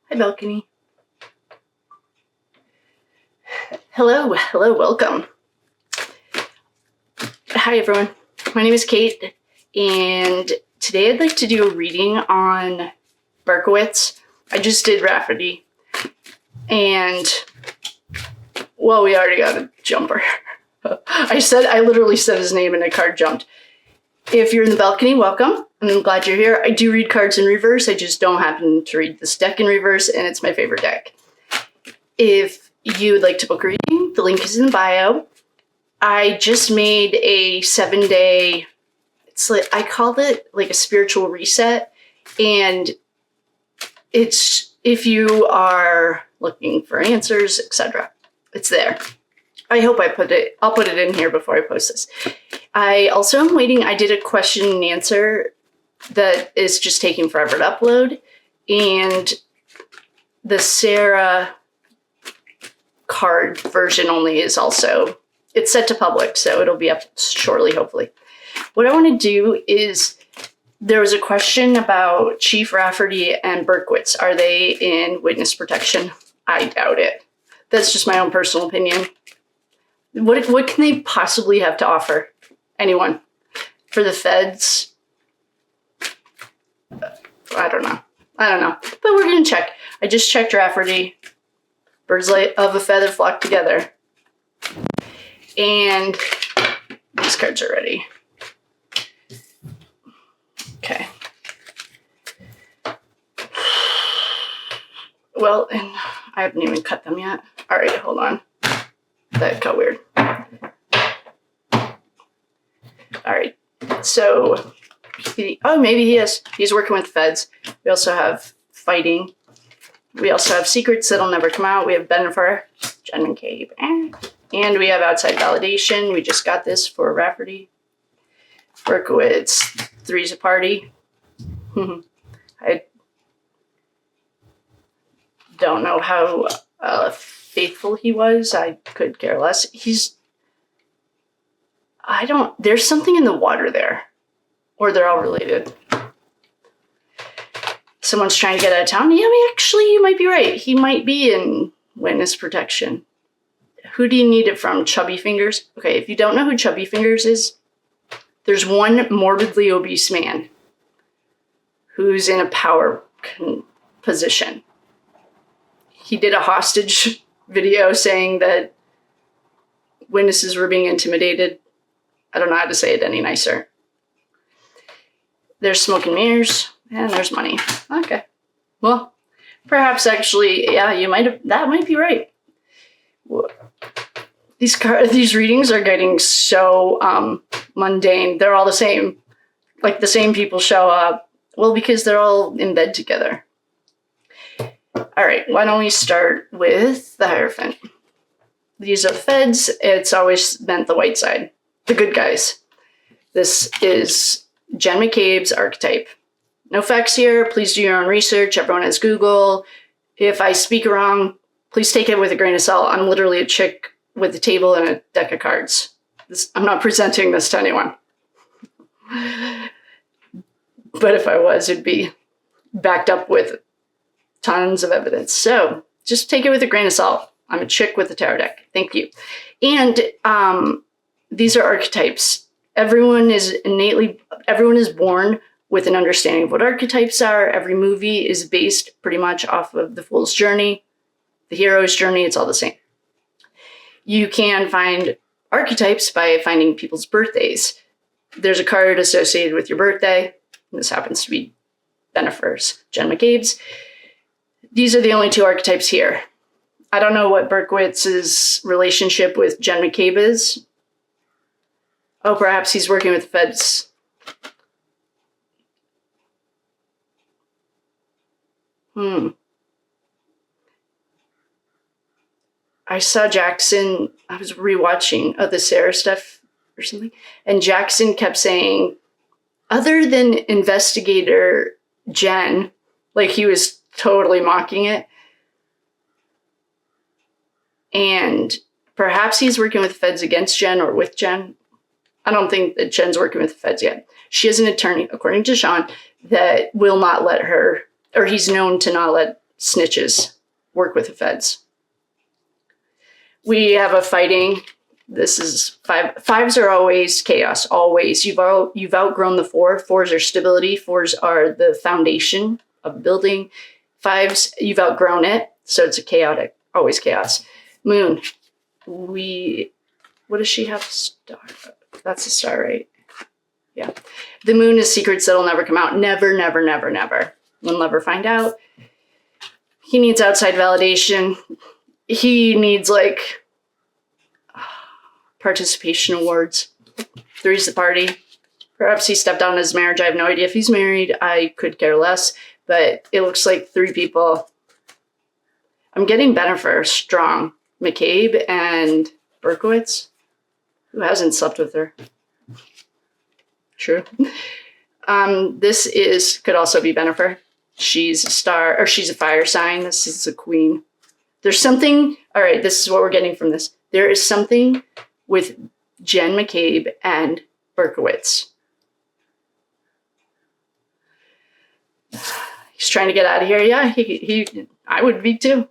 Hi, balcony. Hello, welcome. Hi, everyone. My name is Kate, and today I'd like to do a reading on Berkowitz. I just did Rafferty, and, well, we already got a jumper. I literally said his name and a card jumped. If you're in the balcony, welcome. I'm glad you're here. I do read cards in reverse. I just don't happen to read this deck in reverse, and it's my favorite deck. If you would like to book a reading, the link is in the bio. I just made a 7-day, I called it like a spiritual reset. And it's if you are looking for answers, etc. It's there. I'll put it in here before I post this. I also am waiting. I did a question and answer that is just taking forever to upload. And the Sarah card version only is also, it's set to public, so it'll be up shortly, hopefully. What I want to do is, there was a question about Chief Rafferty and Berkowitz. Are they in witness protection? I doubt it. That's just my own personal opinion. What can they possibly have to offer? Anyone? For the feds? I don't know. But we're going to check. I just checked Rafferty. Birds of a feather flock together. And these cards are ready. Okay. Well, and I haven't even cut them yet. All right, hold on. That got weird. All right. So, maybe he is. He's working with feds. We also have fighting. We also have secrets that'll never come out. We have Bennifer, Jenn and McCabe, and we have outside validation. We just got this for Rafferty. Berkowitz, three's a party. I don't know how faithful he was. I could care less. There's something in the water there. Or they're all related. Someone's trying to get out of town. Yeah, actually, you might be right. He might be in witness protection. Who do you need it from? Chubby Fingers? Okay, if you don't know who Chubby Fingers is, there's one morbidly obese man who's in a power position. He did a hostage video saying that witnesses were being intimidated. I don't know how to say it any nicer. There's smoke and mirrors, and there's money. Okay. Well, perhaps actually, yeah, that might be right. These readings are getting so mundane. They're all the same. Like the same people show up. Well, because they're all in bed together. All right, why don't we start with the Hierophant? These are feds. It's always meant the white side, the good guys. This is Jenn McCabe's archetype. No facts here. Please do your own research. Everyone has Google. If I speak wrong, please take it with a grain of salt. I'm literally a chick with a table and a deck of cards. I'm not presenting this to anyone. But if I was, it'd be backed up with tons of evidence. So just take it with a grain of salt. I'm a chick with a tarot deck. Thank you. And these are archetypes. Everyone is born with an understanding of what archetypes are. Every movie is based pretty much off of the fool's journey, the hero's journey. It's all the same. You can find archetypes by finding people's birthdays. There's a card associated with your birthday. This happens to be Bennifer's, Jenn McCabe's. These are the only two archetypes here. I don't know what Berkowitz's relationship with Jenn McCabe is. Oh, perhaps he's working with the feds. I saw Jackson, I was rewatching the Sarah stuff or something, and Jackson kept saying, other than investigator Jenn, like he was totally mocking it. And perhaps he's working with the feds against Jenn or with Jenn. I don't think that Jenn's working with the feds yet. She has an attorney, according to Sean, that will not let her, or he's known to not let snitches work with the feds. We have a fighting. This is 5. 5s are always chaos, always. You've outgrown the 4. 4s are stability. 4s are the foundation of the building. 5s, you've outgrown it, so it's a chaotic, always chaos. Moon, what does she have? Star. That's a star, right? Yeah. The moon is secrets that'll never come out. Never, never, never, never. We'll never find out. He needs outside validation. He needs like participation awards. 3's the party. Perhaps he stepped down his marriage. I have no idea if he's married. I could care less. But it looks like 3 people. I'm getting Bennifer strong. McCabe and Berkowitz. Who hasn't slept with her? True. This could also be Bennifer. She's a star, or she's a fire sign. This is a queen. There's something, all right, this is what we're getting from this. There is something with Jenn, McCabe, and Berkowitz. He's trying to get out of here. Yeah, I would be too.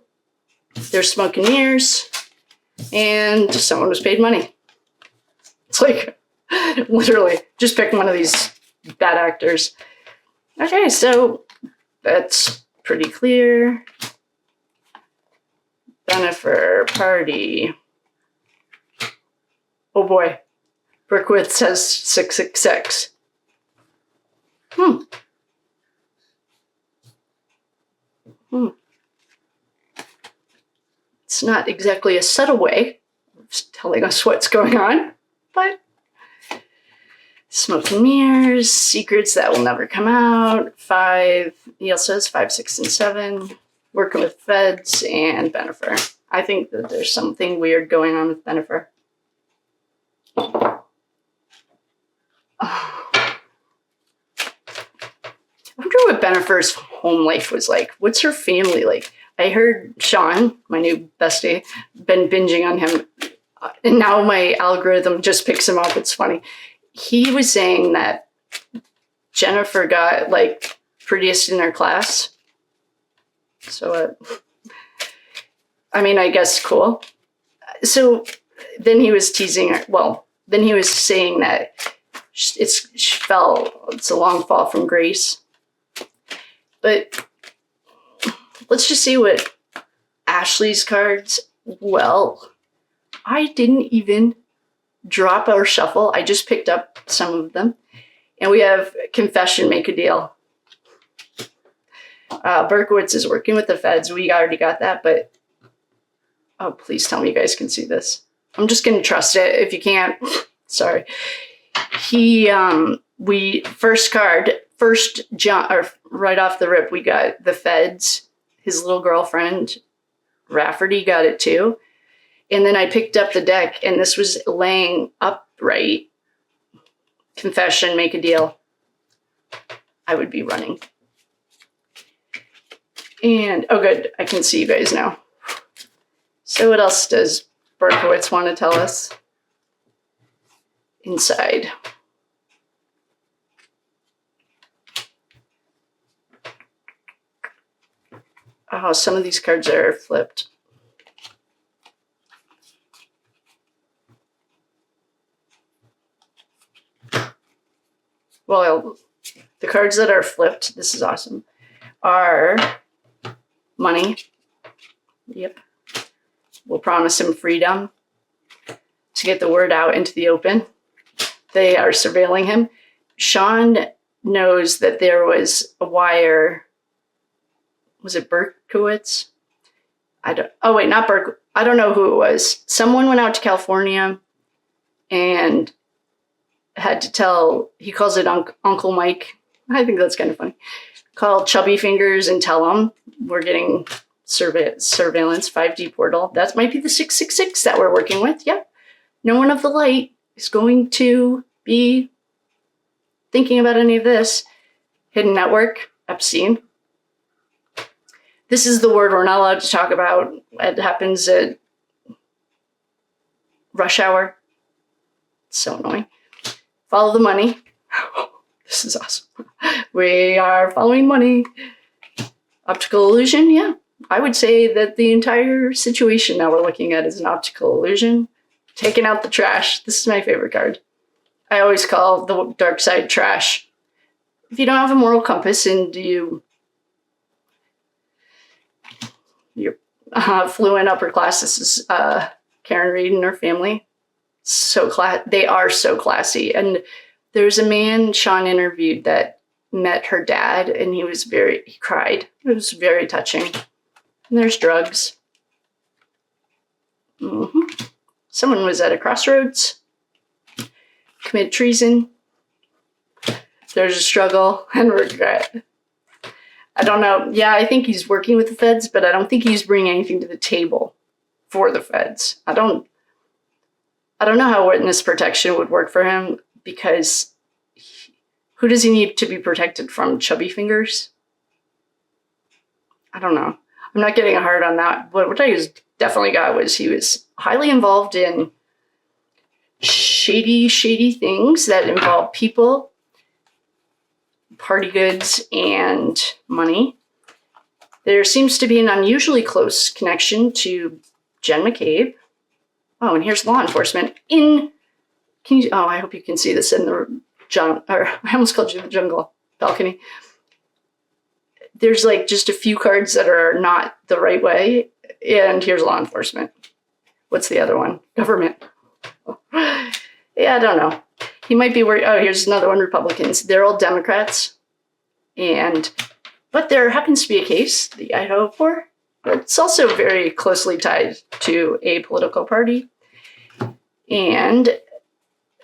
They're smoking mirrors, and someone was paid money. It's like, literally, just pick one of these bad actors. Okay, so that's pretty clear. Bennifer, party. Oh boy, Berkowitz has 666. It's not exactly a subtle way of telling us what's going on, but smoke and mirrors, secrets that will never come out. 5, he also has 5, 6, and 7. Working with feds and Bennifer. I think that there's something weird going on with Bennifer. Oh. I wonder what Bennifer's home life was like. What's her family like? I heard Sean, my new bestie, been binging on him. And now my algorithm just picks him up. It's funny. He was saying that Jennifer got like prettiest in her class. So, I mean, I guess cool. So then he was teasing her. Well, then he was saying that it's a long fall from grace. But let's just see what Ashley's cards. Well, I didn't even drop or shuffle. I just picked up some of them. And we have confession, make a deal. Berkowitz is working with the feds. We already got that, but oh, please tell me you guys can see this. I'm just going to trust it. If you can't, sorry. Right off the rip, we got the feds. His little girlfriend, Rafferty, got it too. And then I picked up the deck, and this was laying upright. Confession, make a deal. I would be running. And, oh good, I can see you guys now. So what else does Berkowitz want to tell us? Inside. Oh, some of these cards are flipped. Well, the cards that are flipped, this is awesome, are money. Yep. We'll promise him freedom to get the word out into the open. They are surveilling him. Sean knows that there was a wire. Was it Berkowitz? Not Berkowitz. I don't know who it was. Someone went out to California and had to tell, he calls it Uncle Mike. I think that's kind of funny. Call Chubby Fingers and tell him we're getting surveillance 5D portal. That might be the 666 that we're working with. Yep. No one of the light is going to be thinking about any of this. Hidden network, Epstein. This is the word we're not allowed to talk about. It happens at rush hour. It's so annoying. Follow the money. This is awesome. We are following money. Optical illusion, yeah. I would say that the entire situation now we're looking at is an optical illusion. Taking out the trash. This is my favorite card. I always call the dark side trash. If you don't have a moral compass and you're fluent upper class, this is Karen Reed and her family. They are so classy. And there's a man Sean interviewed that met her dad, and he cried. It was very touching. And there's drugs. Someone was at a crossroads, committed treason. There's a struggle and regret. I don't know. Yeah, I think he's working with the feds, but I don't think he's bringing anything to the table for the feds. I don't know how witness protection would work for him, because who does he need to be protected from? Chubby fingers? I don't know. I'm not getting a hard on that. But what I definitely got was he was highly involved in shady things that involve people, party goods, and money. There seems to be an unusually close connection to Jenn McCabe. Oh, and here's law enforcement I hope you can see this in the I almost called you the jungle balcony. There's like just a few cards that are not the right way, and here's law enforcement. What's the other one? Government. Yeah, I don't know. He might be worried. Oh, here's another one, Republicans. They're all Democrats. But there happens to be a case, the Idaho War. It's also very closely tied to a political party. And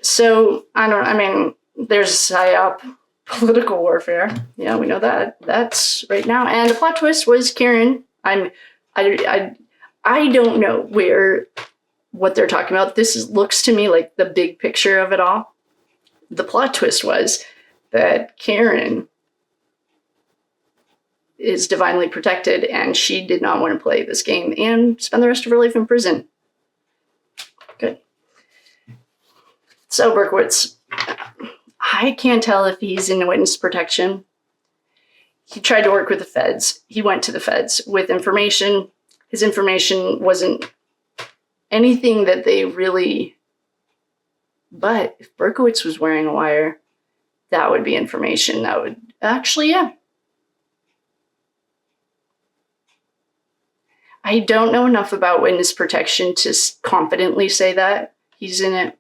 so, there's psyop, political warfare. Yeah, we know that. That's right now. And the plot twist was Karen. I don't know what they're talking about. This looks to me like the big picture of it all. The plot twist was that Karen is divinely protected, and she did not want to play this game and spend the rest of her life in prison. Good. So Berkowitz, I can't tell if he's in witness protection. He tried to work with the feds. He went to the feds with information. His information wasn't anything that they really... But if Berkowitz was wearing a wire, that would be information that would... Actually, yeah. I don't know enough about witness protection to confidently say that he's in it.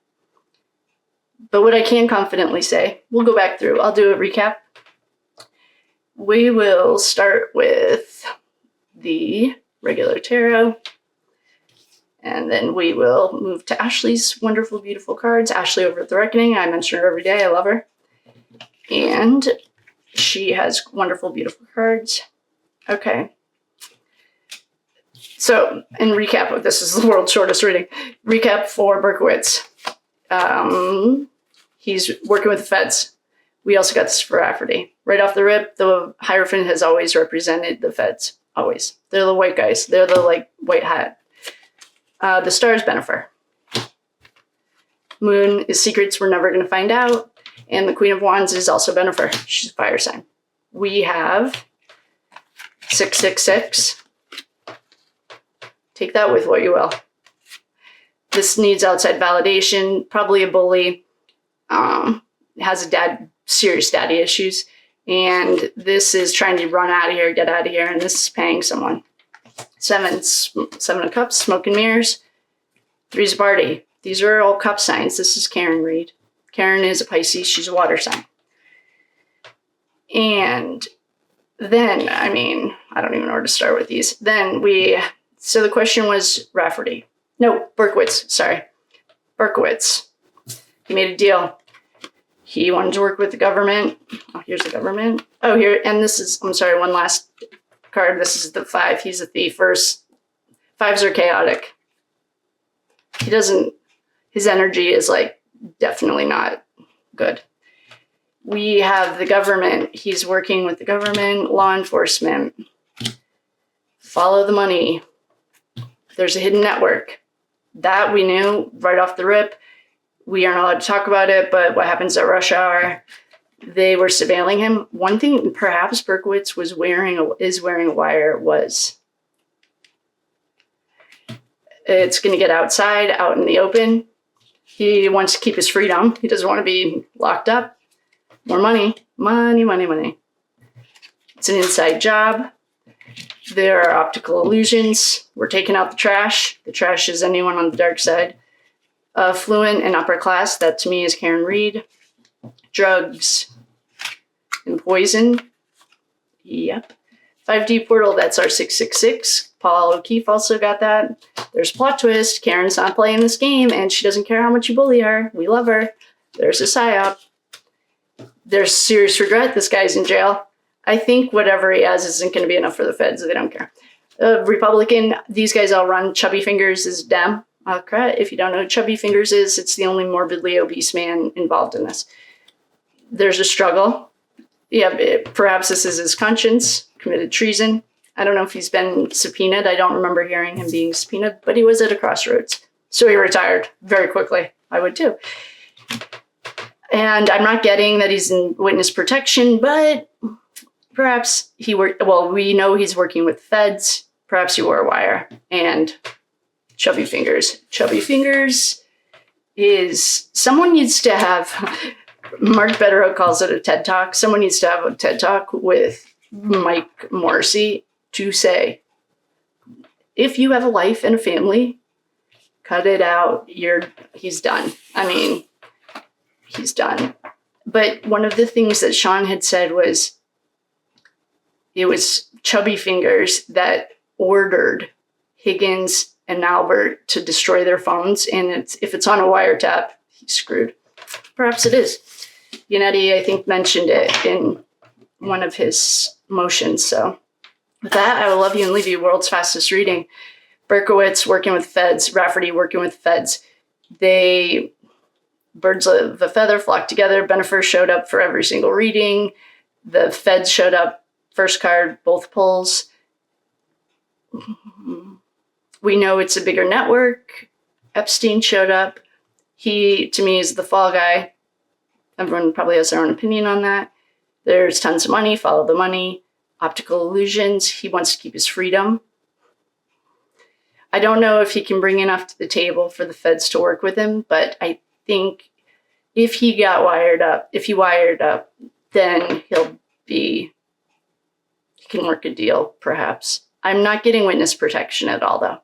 But what I can confidently say, we'll go back through. I'll do a recap. We will start with the regular tarot. And then we will move to Ashley's wonderful, beautiful cards. Ashley over at the Reckoning. I mention her every day. I love her. And she has wonderful, beautiful cards. Okay. So, in recap, this is the world's shortest reading. Recap for Berkowitz. He's working with the feds. We also got this for Rafferty. Right off the rip, the Hierophant has always represented the feds. Always. They're the white guys. They're the, white hat. The star is Bennifer. Moon is secrets we're never going to find out. And the Queen of Wands is also Bennifer. She's a fire sign. We have 666. Take that with what you will. This needs outside validation. Probably a bully. Has serious daddy issues. And this is trying to run out of here, get out of here. And this is paying someone. 7 of Cups, Smoke and Mirrors. 3's a party. These are all cup signs. This is Karen Reed. Karen is a Pisces. She's a water sign. And then, I don't even know where to start with these. So the question was Rafferty. No, Berkowitz. Sorry. Berkowitz. He made a deal. He wanted to work with the government. Oh, here's the government. Oh, here. And this is, one last card. This is the 5. He's a thief. First, 5s are chaotic. His energy is definitely not good. We have the government. He's working with the government, law enforcement. Follow the money. There's a hidden network. That we knew right off the rip. We aren't allowed to talk about it, but what happens at rush hour? They were surveilling him. One thing perhaps Berkowitz is wearing a wire was it's going to get outside, out in the open. He wants to keep his freedom. He doesn't want to be locked up. More money. Money, money, money. It's an inside job. There are optical illusions. We're taking out the trash. The trash is anyone on the dark side. Affluent and upper class. That to me is Karen Reed. Drugs and poison. Yep. 5D portal. That's our 666. Paul O'Keefe also got that. There's a plot twist. Karen's not playing this game, and she doesn't care how much you bully her. We love her. There's a psyop. There's serious regret. This guy's in jail. I think whatever he has isn't going to be enough for the feds. They don't care. Republican, these guys all run. Chubby Fingers is Dem. If you don't know who Chubby Fingers is, it's the only morbidly obese man involved in this. There's a struggle. Yeah, perhaps this is his conscience, committed treason. I don't know if he's been subpoenaed. I don't remember hearing him being subpoenaed, but he was at a crossroads. So he retired very quickly. I would too. And I'm not getting that he's in witness protection, but perhaps we know he's working with feds. Perhaps he wore a wire. And Chubby Fingers. Chubby Fingers is, someone needs to have, Mark Betterow calls it a TED Talk. Someone needs to have a TED Talk with Mike Morrissey to say, if you have a wife and a family, cut it out. He's done. I mean, he's done. But one of the things that Sean had said was, it was Chubby Fingers that ordered Higgins and Albert to destroy their phones. And if it's on a wiretap, he's screwed. Perhaps it is. Yannetti, I think, mentioned it in one of his motions. So with that, I will love you and leave you. World's fastest reading. Berkowitz working with feds. Rafferty working with feds. Birds of a feather flock together. Bennifer showed up for every single reading. The feds showed up. First card, both pulls. We know it's a bigger network. Epstein showed up. He, to me, is the fall guy. Everyone probably has their own opinion on that. There's tons of money. Follow the money. Optical illusions. He wants to keep his freedom. I don't know if he can bring enough to the table for the feds to work with him, but I think if he wired up, then he can work a deal, perhaps. I'm not getting witness protection at all, though.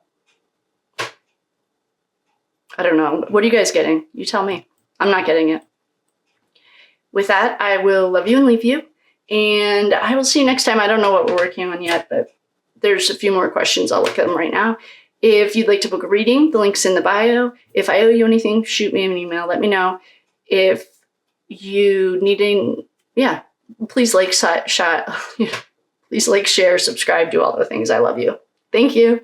I don't know. What are you guys getting? You tell me. I'm not getting it. With that, I will love you and leave you. And I will see you next time. I don't know what we're working on yet, but there's a few more questions. I'll look at them right now. If you'd like to book a reading, the link's in the bio. If I owe you anything, shoot me an email. Let me know. If you need please please like, share, subscribe, do all the things. I love you. Thank you.